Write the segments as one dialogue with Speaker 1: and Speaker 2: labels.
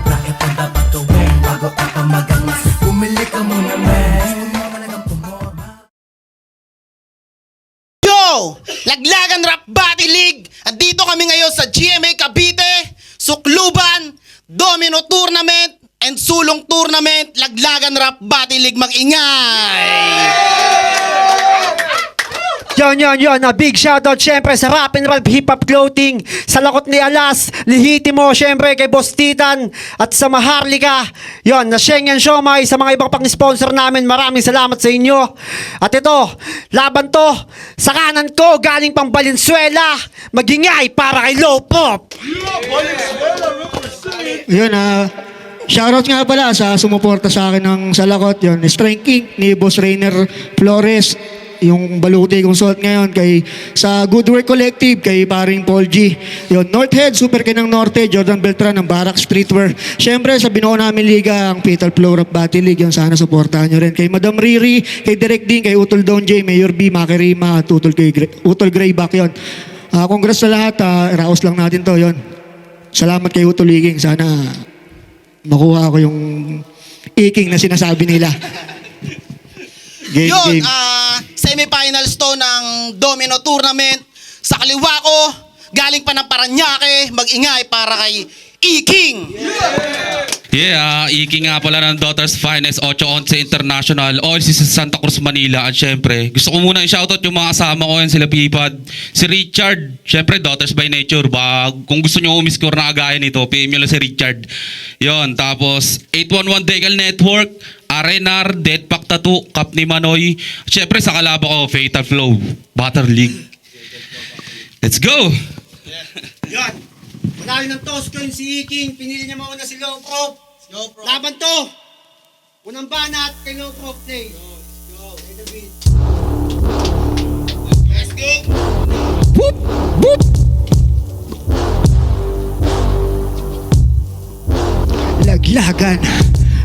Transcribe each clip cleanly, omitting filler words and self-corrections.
Speaker 1: bracket ang dapat gawin bago ka pa magangas. Bumili ka muna men.
Speaker 2: Yo! Laglagan Rap Battle League! Andito kami ngayon sa GMA Cavite, Sukluban, Domino Tournament, and Sulong Tournament. Laglagan Rap Battle League, mag-ingay!
Speaker 3: Yon, a big shoutout syempre sa Rap and Rap Hip Hop Clothing, sa Lakot ni Alas, Lihitimo, syempre kay Boss Titan, at sa Maharlika, yon, na Schengen Siomay, sa mga ibang pang-sponsor namin, maraming salamat sa inyo. At ito, laban to, sa kanan ko, galing pang Valenzuela, magingay para kay Low Pop.
Speaker 4: Yun, shoutout nga pala sa sumuporta sa akin ng Salakot, yun, Strength King ni Boss Rainer Flores, yung baluti kong suot ngayon sa Good Work Collective kay paring Paul G. Yun, Northhead, Super King ng Norte, Jordan Beltran ng Barak Streetwear. Syempre sa binuo namin liga ang Fatal Flow Rap Battle League, yun, sana suportahan nyo rin. Kay Madam Riri, kay Direk Ding, kay Utol Don J, Mayor B, Maki Rima, at Utol Grayback, yun. Congrats sa lahat, raos lang natin to, yun. Salamat kay Utol Iging, sana makuha ko yung iking na sinasabi nila.
Speaker 2: Yun, semifinals to ng Domino Tournament. Sa kaliwa ko, galing pa ng Paranaque, mag-ingay para kay Iking.
Speaker 5: Yeah, Iki nga pala ng Daughters Finest 8-11 International, all si Santa Cruz, Manila. At syempre, gusto ko muna i-shoutout yung mga kasama ko yan, sila Pipad, si Richard, syempre Daughters by Nature. Kung gusto nyo umiscore na agayan nito, PM nyo lang si Richard. Yon, tapos 811 Decal Network, Arenar, Deadpack Tattoo, Cap ni Manoy. Syempre sa kalaba ko, Fatal Flow, Battle League. Let's go!
Speaker 3: Yan. Wala ng toss ko yung si Iking, pinili niya mauna si Low Prop. Laban to! Unang banat kay Low Prop play. Let's go! Boop! Boop!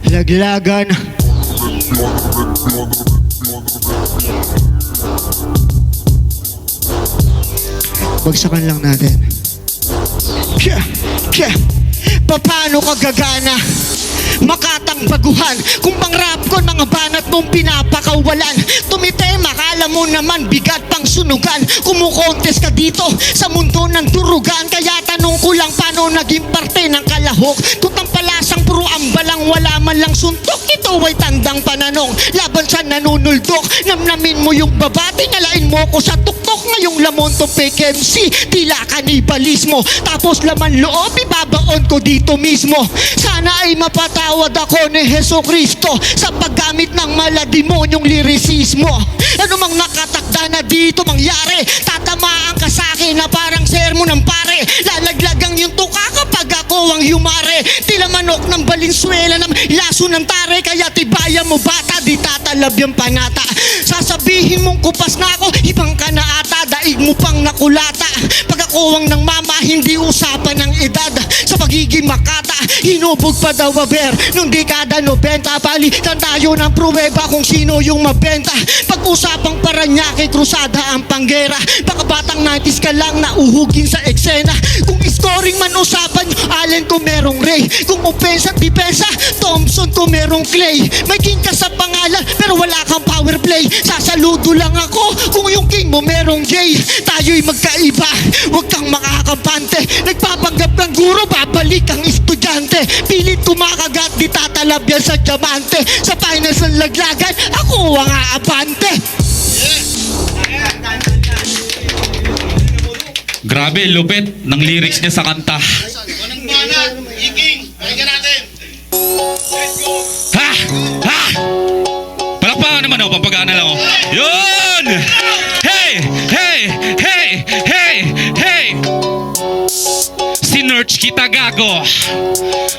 Speaker 4: Laglagan. Bagsakan lang natin. Paano ka gagana? Makatang baguhan kung pang rap ko mga banat mong pinapakawalan. Tumitema, kala mo naman bigat pang sunugan. Kumukontes ka dito sa mundo ng turugan. Kaya tanong ko lang paano naging parte ng kalahok. Kung palasang puro ambalang wala man lang suntok. Ito ay tandang pananong laban sa nanunuldok. Namnamin mo yung babati, ngalain mo ko sa tuktok. Ngayong lamon to fake MC, tila kanibalismo. Tapos laman loob, ibabaon ko dito mismo. Sana ay mapatawad ako ni Heso Kristo sa paggamit ng maladimonyong lirisismo. Ano mang nakatakda na dito mangyari, tatamaan ka sa akin na parang sermon ng pare. Lalaglagang yung tuka kapag ako ang humare. Tila manok ng Valenzuela ng laso ng tare. Kaya tibayan mo bata, di tatalab yung panata. Sasabihin mong kupas na ako, ibang ka na ata. Daig mo pang nakulata. Pag ako ang ng mama, hindi usapan ng edad. Sa pagiging makata, hinubog pa daw aber. Nung dekada 90, palitan tayo ng pruweba kung sino yung mabenta. Pag-usapang Paranaque, krusada ang panggera. Baka batang 90s ka lang nauhugin sa eksena. Kung scoring man usapan, Allen ko merong Ray. Kung opensa at depensa, Thompson ko merong Clay. May king ka sa pangalan, pero wala kang power play. Sasaludo lang ako kung yung king mo merong J. Tayo'y magkaiba, huwag kang makakampante. Nagpapanggap ng guro, babalik ang estudyante. Pilit kumakagat, di tatalab yan sa diamante. Sa finals ng laglagan, ako ang aabante.
Speaker 5: Grabe, lupit ng lyrics niya sa kanta.
Speaker 2: Unang banat, Iking, pahinga natin. Let's go!
Speaker 5: Ha! Ha! Palakpakan naman ako, pampagana lang ako. Yun! Hey! Hey! Hey! Hey! Hey! Sinerch kita gago.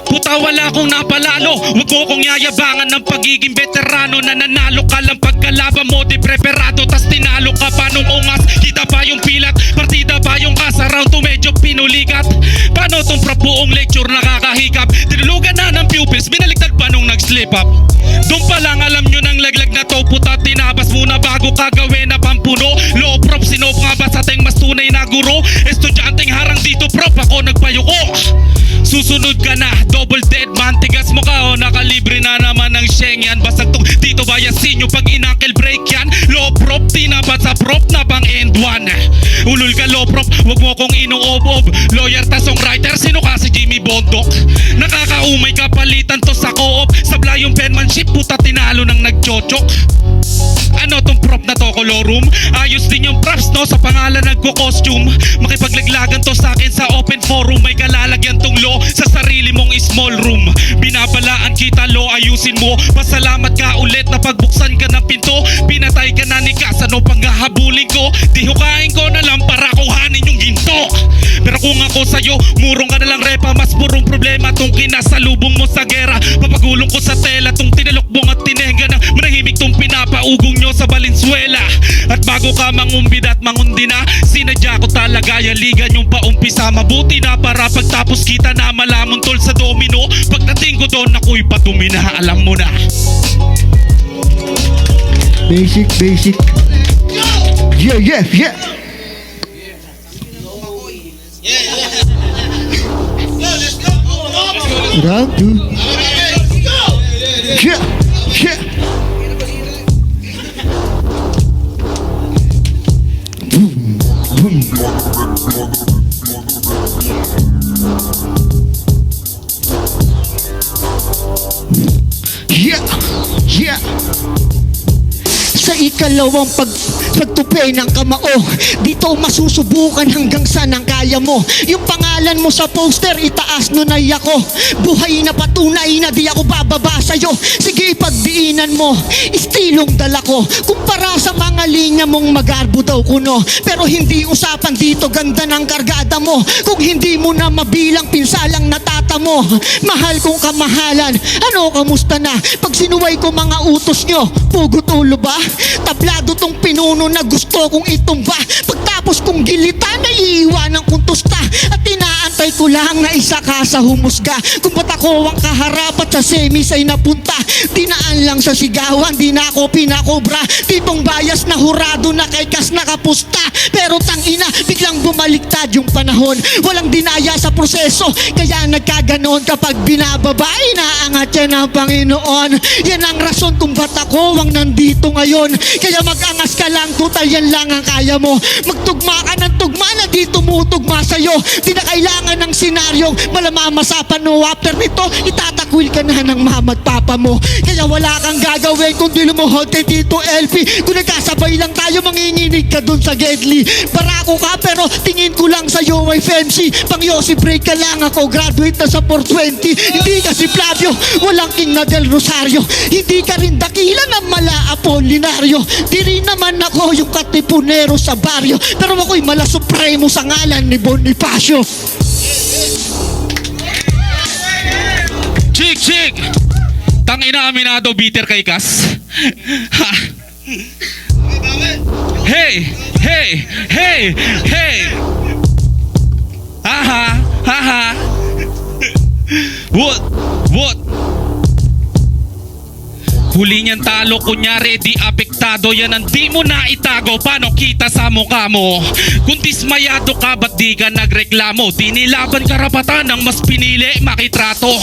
Speaker 5: Puta wala akong napalalo. Huwag mo kong yayabangan ng pagiging veterano. Nananalo ka lang pagkalaban mo di preparado. Tas tinalo ka pa nung ungas. Kita pa yung pilat. Partida pa yung kasa round to medyo pinulikat. Paano tong prabuong lecture nakakahikap. Tinulugan na ng pupils. Binaligtad pa nung nag-slip up. Doon pa lang alam nyo ng laglag na to. Puta tinabas muna bago ka gawin na pampuno. Low prop sinop nga ba sa ting mas tunay na guro. Estudyanteng harang dito prop ako nagpayuko. Susunod ka na, double dead man. Tigas mo ka o nakalibre na naman ng Schengen. Basag tong dito bayasin nyo pag inakil break yan. Low prop, tinabat sa prop na pang end one. Ulul ka low prop, wag mo kong inuob-ob. Lawyer ta songwriter, sino ka si Jimmy Bondok? Nakakaumay ka palitan to sa co-op. Sabla yung penmanship, puta tinalo ng nagchochok. Ano tong prop na to, colorum? Ayos din yung props no, sa pangalan nagko-costume. Makipaglaglagan to sa akin sa open forum. May kalalagyan tong law sa sarili mong small room. Binabalaan kita lo, ayusin mo. Pasalamat ka ulit na pagbuksan ka ng pinto. Pinatay ka na ni Kas, ano pang hahabulin ko? Di hukain ko na lang para kuhanin yung ginto. Pero kung ako sa'yo, murong ka na lang repa. Mas purong problema tong kinasalubong mo sa gera. Papagulong ko sa tela tong tinalokbong at tinengga na manahimik tong pinapaugong nyo sa Valenzuela. At bago ka mangumbid at mangundi na, sinadya ko talaga yaligan yung paumpisa. Mabuti na para pagtapos kita na malamon tol sa domino. Pagdating ko doon ako'y padumi na, alam mo na.
Speaker 4: Basic. Yeah. Round two. Yeah. Yeah. Sa ikalawang pagtupi ng kamao, dito masusubukan hanggang saan ang kaya mo. Yung pangalan mo sa poster, itaas nun ay ako. Buhay na patunay na di ako bababa sa'yo. Sige, pagdiinan mo, istilong dala ko. Kumpara sa mga linya mong magarbo daw kuno. Pero hindi usapan dito, ganda ng kargada mo. Kung hindi mo na mabilang, pinsalang natata mo. Mahal kong kamahalan, ano kamusta na? Pag sinuway ko mga utos nyo, pugot ulo ba? Tablado tong pinuno na gusto kong itumba. Pagtapos kong gilitan, naiiwanan kong tusta. At inaantay ko lang na isa ka sa humusga. Kung ba't ako ang kaharap at sa semis ay napunta. Dinaan lang sa sigawan, di na ako pinakobra. Tipong bias na hurado na kay Kas nakapusta. Pero tangina, biglang bumaliktad yung panahon. Walang dinaya sa proseso, kaya nagkaganon. Kapag binababa, inaangat yan ang Panginoon. Yan ang rason kung ba't ako ang nandito ngayon. Kaya mag-angas ka lang, total yan lang ang kaya mo. Magtugma ka ng tugma na di tumutugma sa'yo. Di na kailangan ng senaryong malamamasapan no. After nito, itatakwil ka na ng mama at papa mo. Kaya wala kang gagawin kundi lumuhod kay Tito LP. Kung nagkasabay lang tayo, manginginig ka dun sa Gedli. Barako ka pero tingin ko lang sa'yo ay fancy. Pang Yossi break ka lang, ako graduate na sa 420. Hindi ka si Flavio, walang King na del Rosario. Hindi ka rin dakila ng mala Apolinario. Di rin naman ako yung katipunero sa baryo. Pero ako'y mala supremo sa ngalan ni Bonifacio.
Speaker 5: Chik! Tangina, aminado bitter kay Kas. Hey! Haha! What? Huli niyan talo, kunyari di apektado. Yan ang di mo na itago, paano kita sa mukha mo? Kung dismayado ka, ba't di ka nagreklamo? Di nilaban karapatan ng mas pinili makitrato.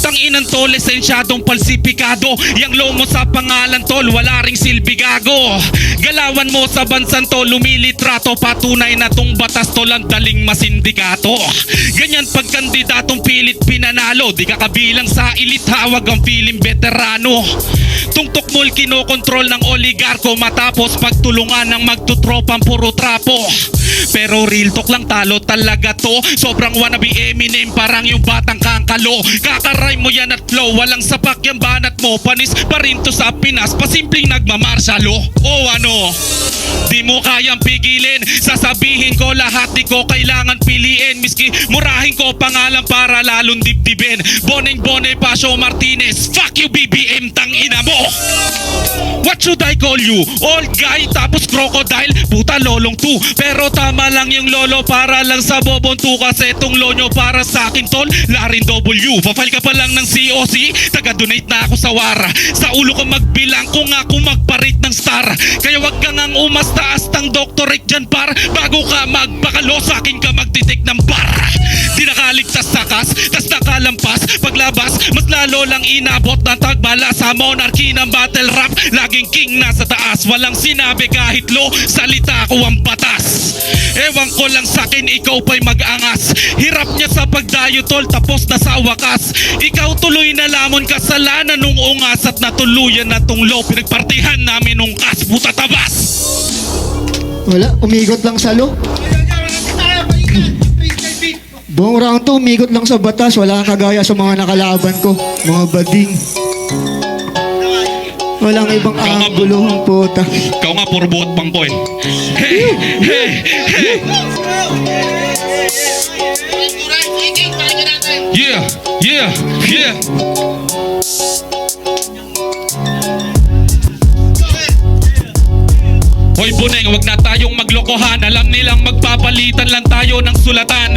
Speaker 5: Tanginan tol, esensyadong palsipikado. Yang low mo sa pangalan tol, wala ring silbi gago. Galawan mo sa bansan tol, lumilitrato. Patunay na tong batas tol, ang daling masindikato. Ganyan pag kandidatong pilit pinanalo, di ka kabilang sa elite, hawag ang piling veterano. Tungtok mol kinokontrol ng oligarko, matapos pagtulungan ng magtutropang puro trapo. Pero real talk lang, talo talaga to. Sobrang wannabe Eminem, parang yung batang kangkalo. Kakaray mo yan at flow, walang sapak yung banat mo. Panis pa rin to sa Pinas, pasimpleng nagmamarshalo. O ano, di mo kayang pigilin. Sasabihin ko lahat, di ko kailangan piliin. Miski murahin ko pangalan para lalong dibdibin. Bonifacio Martinez, fuck you BBM, tangina mo. What should I call you? Old guy tapos crocodile, puta lolong 2. Pero Tama lang yung lolo para lang sa bobonto kasi itong lonyo para sa akin tol. Larin W, pa-file ka pa lang ng COC. Taga-donate na ako sa Wara. Sa ulo ko magbilang kung ako magparit ng star. Kaya wag kang ang umas-taas ng doctorate dyan par. Bago ka magpakalo sa akin ka magtitik ng bar. Di nakaligtas sa kas, tas nakalampas. Paglabas, mas lalo lang inabot ng tagbala sa monarchy ng battle rap. Laging king nasa taas, walang sinabi kahit low. Salita ko ang batas. Ewan ko lang sa'kin, ikaw pa'y mag-angas. Hirap niya sa pagdayo tol, tapos na sa wakas. Ikaw tuloy na lamon kasalanan nung ungas. At natuluyan na tong low, pinagpartihan namin nung kas. Puta tabas!
Speaker 4: Wala, umigot lang sa lo. Buong round 2, umigot lang sa batas. Wala kagaya sa mga nakalaban ko. Mga bading. Walang ibang angulo ang puta.
Speaker 5: Ikaw nga, puro buot bangko eh. Hey! Hey! Hey! Yeah! Yeah! Yeah! Hoy Buneng, wag na tayong maglokohan. Alam nilang magpapalitan lang tayo ng sulatan.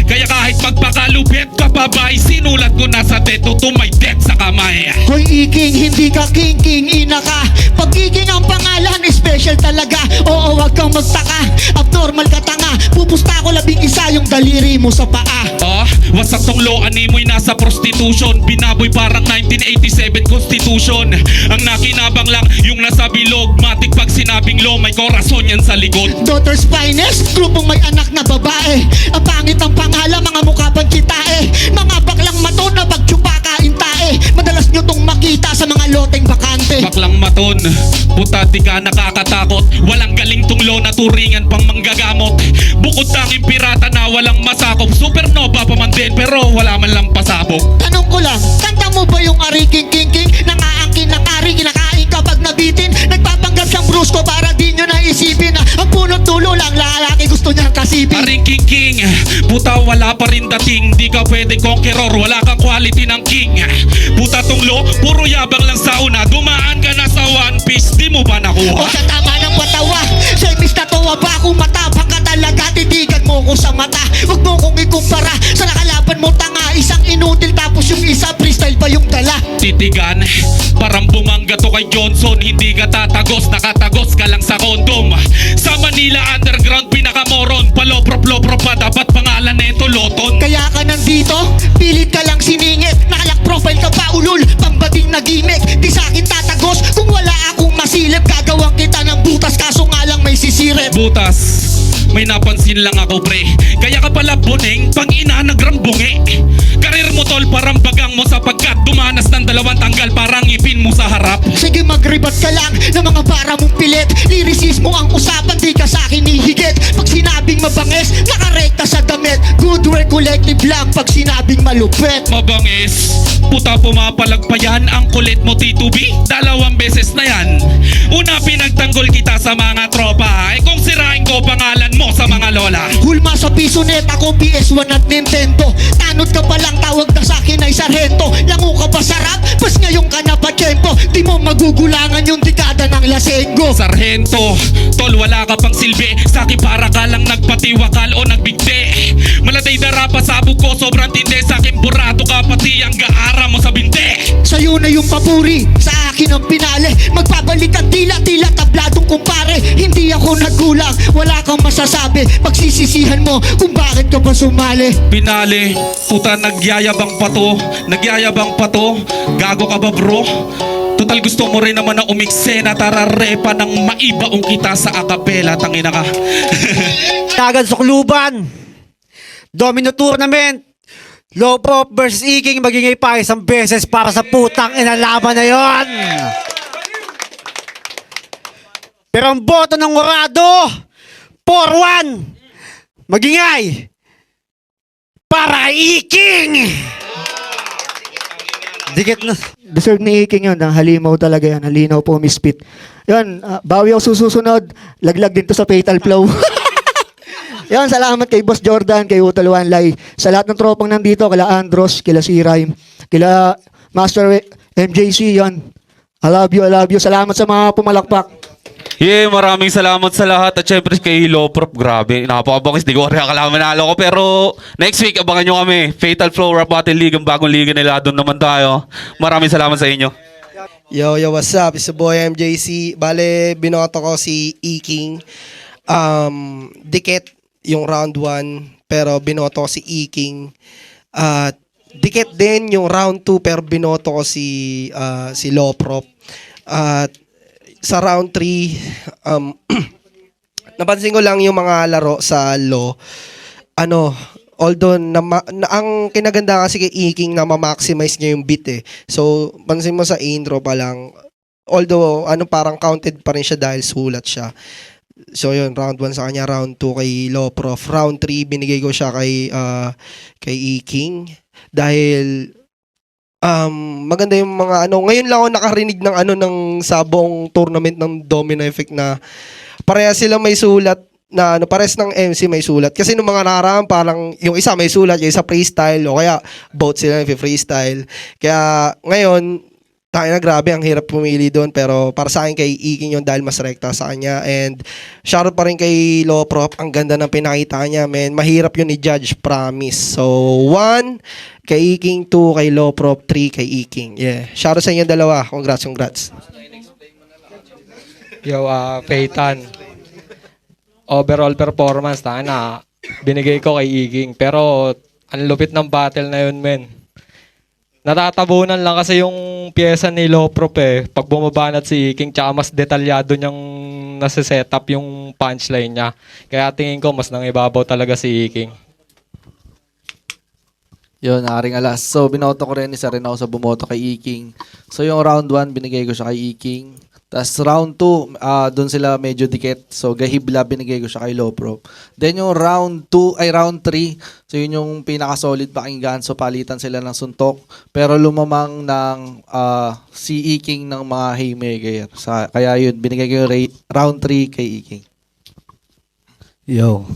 Speaker 5: Kaya kahit magpakalupit ka pa ba, sinulat ko na sa teto to may death sa kamay.
Speaker 4: Hoy Iking, hindi ka king, ina ka. Pagiging ang pangalan, special talaga. Oo, wag kang magtaka. Abnormal ka tanga. Pupusta ko 11 yung daliri mo sa paa.
Speaker 5: Wasak tong law, animoy nasa prostitution. Binaboy parang 1987 constitution. Ang nakinabang lang yung nasa bilog. Matik pag sinabing law, may korason yan sa likod.
Speaker 4: Daughter's finest, grupong may anak na babae. Ang pangit ang pangalan, mga mukha pang kitae. Mga baklang mato na pagtsupa kain tae. Madalas nyo tong makita sa mga loteng bakante.
Speaker 5: Baklang maton, puta di ka nakakatakot. Walang galing tong law na turingan pang manggagamot. Bukod tanging pirata na walang masakop. Supernova pa man din pero wala man lang pasabog.
Speaker 4: Tanong ko lang, kanta mo ba yung Ari King King King? Nangaangkin ng ari, kinakain kapag nabitin. Nagpapanggap siyang brusko para di nyo naisipin na ang punot dulo lang lalaki gusto niyang kasipin.
Speaker 5: Aring king king, puta wala pa rin dating. Di ka pwede conqueror, wala kang quality ng king. Puta tong lo, puro yabang lang sa una. Dumaan ka na sa One Piece, di mo ba
Speaker 4: O
Speaker 5: nakuha?
Speaker 4: sa tama ng patawa, sa imbis na tawa ba kung matapang ka talaga, titigan mo ko sa mata. Huwag mo kong ikumpara sa nakalaban mo tanga. Isang inutil tapos yung isa freestyle pa yung dala.
Speaker 5: Titigan, parang bumangga to kay Johnson. Hindi ka tatagos, nakatagos ka lang sa kondom. Sa Manila underground, pinakamoron. Palopro-plopro pa, dapat pangalan neto Loton.
Speaker 4: Kaya ka nandito, pilit ka lang siningit. Nakalak profile ka pa ulul, pambading na gimmick. Di sa'kin tatagos, kung wala akong masilip. Gagawang kita ng butas, kaso nga lang may sisirip.
Speaker 5: Butas, may napansin lang ako pre. Kaya ka pala Buneng, pang ina nagrambungi. Karir mo tol, parang bagang mo sapagkat dumanas ng 2 tanggal, parang ipin mo sa harap.
Speaker 4: Sige magribat ka lang ng mga para mong pilit. Lyricismo ang usapan, di ka sa'kin ihigit. Pag sinabing mabanges, nakarekta sa damit. Good work collective lang pag sinabing malupit.
Speaker 5: Mabangis, puta pumapalag pa yan. Ang kulit mo T2B, 2 beses na yan. Una pinagtanggol kita sa mga tropa. Kung sirain ko pangalan mo sa mga lola.
Speaker 4: Hulma sa piso net, ako PS1 at Nintendo. Tanod ka pa lang, tawag na sa'kin ay sarhento. Lango ka pa sa rap, pas ngayon ka na pa tiyempo. Di mo magugulangan yung dekada ng lasenggo.
Speaker 5: Sarhento, tol wala ka pang silbi. Sa'kin para ka lang nagpatiwakal o nagbigti. Malatay dara pa sabog ko, sobrang tindi. Sa'kin burato ka pati ang gaara mo sa binte.
Speaker 4: Sa'yo na yung papuri, sa akin ang pinali. Magpabalik ang tila tabladong kumpare. Hindi ako nagkulang, wala kang masasabi. Pagsisisihan mo kung bakit ka pa sumali.
Speaker 5: Pinali, puta nagyayabang pa to. Nagyayabang pa to. Gago ka ba bro? Total gusto mo rin naman na umiksena. Tararepa ng maibaong kita sa akapela. Tangina ka.
Speaker 3: Tagan Sukluban, Domino Tournament, Low Prop versus Iking, magingay pa isang beses para sa putang inalaban na yon. Pero ang boto ng Orado, 4-1, magingay para kay Iking. Dikit na.
Speaker 4: Deserve ni Iking yun, halimaw talaga yan, halinaw po mispit. Yun, bawi ako susunod, laglag din to sa fatal flow. Yan, salamat kay Boss Jordan, kay Utal Wanlay, sa lahat ng tropang nandito, kila Andros, kila C-Rhyme, kila Master MJC, yan. I love you, salamat sa mga pumalakpak.
Speaker 5: Yeah, maraming salamat sa lahat. At syempre kay Loprop, grabe. Napakabangis, di ko rin akala manalo ko. Pero next week, abangan nyo kami. Fatal Flow Rap Battle League, ang bagong liga nila. Doon naman tayo. Maraming salamat sa inyo.
Speaker 6: Yo, what's up? It's the boy MJC. Bale, binoto ko si E-King. Dikit yung round 1, pero binoto ko si E-King. Dikit din yung round 2, pero binoto ko si Loprop. At sa round 3, napansin ko lang yung mga laro sa Law. Although ang kinaganda kasi kay E-King na ma-maximize niya yung beat eh. So, pansin mo sa intro pa lang, although parang counted pa rin siya dahil sulat siya. So yun, round 1 sa kanya, round 2 kay Loprof. Round 3 binigay ko siya kay E-King dahil maganda yung mga ngayon lang ako nakarinig ng ng sabong tournament ng Domino Effect na pareha sila may sulat na pares ng MC may sulat. Kasi nung mga nakaraan, parang yung isa may sulat, yung isa freestyle, o kaya both sila freestyle. Kaya ngayon, tayo na grabe, ang hirap pumili doon. Pero para sa akin kay E-King yun dahil mas rekta sa kanya. And shoutout pa rin kay Loprop, ang ganda ng pinakita niya, man. Mahirap yun i-judge, promise. So, 1 kay E-King, 2 kay Loprop, 3 kay E-King. Yeah. Shoutout sa inyo dalawa. Congrats.
Speaker 7: Yo, Peyton. Overall performance, binigay ko kay E-King. Pero, ang lupit ng battle na yun, men. Natatabunan lang kasi yung pyesa ni Loprop eh. Pag bumabanat si E-King, tsaka mas detalyado niyang nasa-setup yung punchline niya. Kaya tingin ko, mas nangibabaw talaga si E-King.
Speaker 8: Yun, Aring Alas. So, binoto ko rin, isa rin ako sa bumoto kay E-King. So, yung round 1, binigay ko siya kay E-King. Tapos round 2, doon sila medyo dikit. So, gahibla, binigay ko siya kay Loprop. Then yung round 3, so yun yung pinaka-solid pakinggan. So, palitan sila ng suntok. Pero lumamang ng si E-King ng mga haymaker. Kaya yun, binigay ko yung round 3 kay E-King.
Speaker 9: Yo.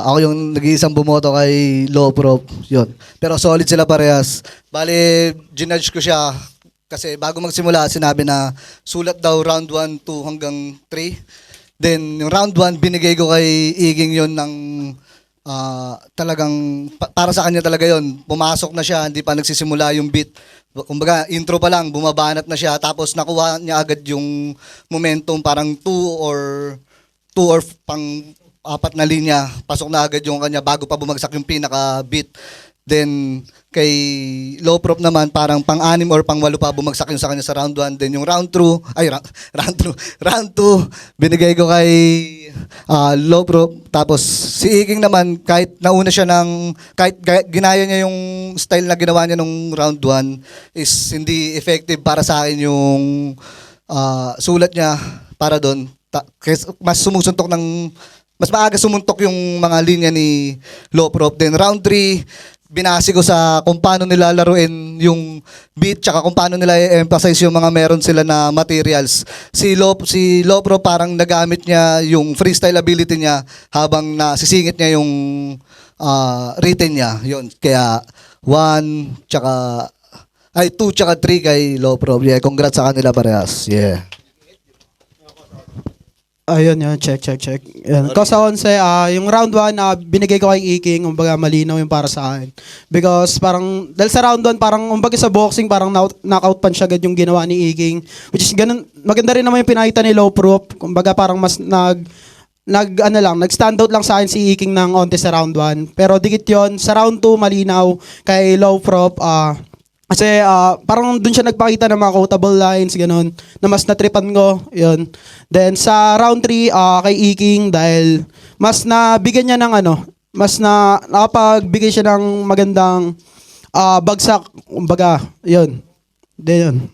Speaker 9: Ako yung nag-iisang bumoto kay Loprop. Yun. Pero solid sila parehas. Bale, ginudge ko siya kasi bago magsimula, sinabi na sulat daw round 1, 2 hanggang 3. Then, yung round 1, binigay ko kay E-King yun ng talagang, para sa kanya talaga yun. Pumasok na siya, hindi pa nagsisimula yung beat. Kumbaga, intro pa lang, bumabanat na siya. Tapos, nakuha niya agad yung momentum, parang 2 or pang 4 na linya. Pasok na agad yung kanya bago pa bumagsak yung pinaka-beat. Then, kay Loprop naman, parang pang-6 or pang-8 pa bumagsak yung sa kanya sa round 1. Then, yung round 2, binigay ko kay Loprop. Tapos, si E-King naman, kahit nauna siya kahit ginaya niya yung style na ginawa niya nung round 1, is hindi effective para sa akin yung sulat niya para doon. Mas maaga sumuntok yung mga linya ni Loprop. Then, round 3, binasi ko sa kung paano nila laruin yung beat tsaka kung paano nila i-emphasize yung mga meron sila na materials. Si Loprop parang nagamit niya yung freestyle ability niya habang nasisingit niya yung written niya. Yun. Kaya 2 tsaka 3 kay Loprop. Yeah, congrats sa kanila parehas. Yeah.
Speaker 10: Ayun, check. Yan. Sa 11, yung round 1, binigay ko kay E-King, umbaga malinaw yung para sa akin. Because parang, dahil sa round 1, parang umbaga sa boxing, parang knockout punch agad yung ginawa ni E-King. Which is ganun, maganda rin naman yung pinakita ni Loprop. Kumbaga parang mas nag-stand out lang sa akin si E-King ng onte sa round 1. Pero dikit yon sa round 2, malinaw kay Loprop, kasi parang dun siya nagpakita ng mga quotable lines, ganun, na mas natripan ko, yun. Then sa round 3, kay E-King, dahil mas nabigyan niya ng mas nakapagbigay siya ng magandang bagsak, kumbaga, yun. Then yun.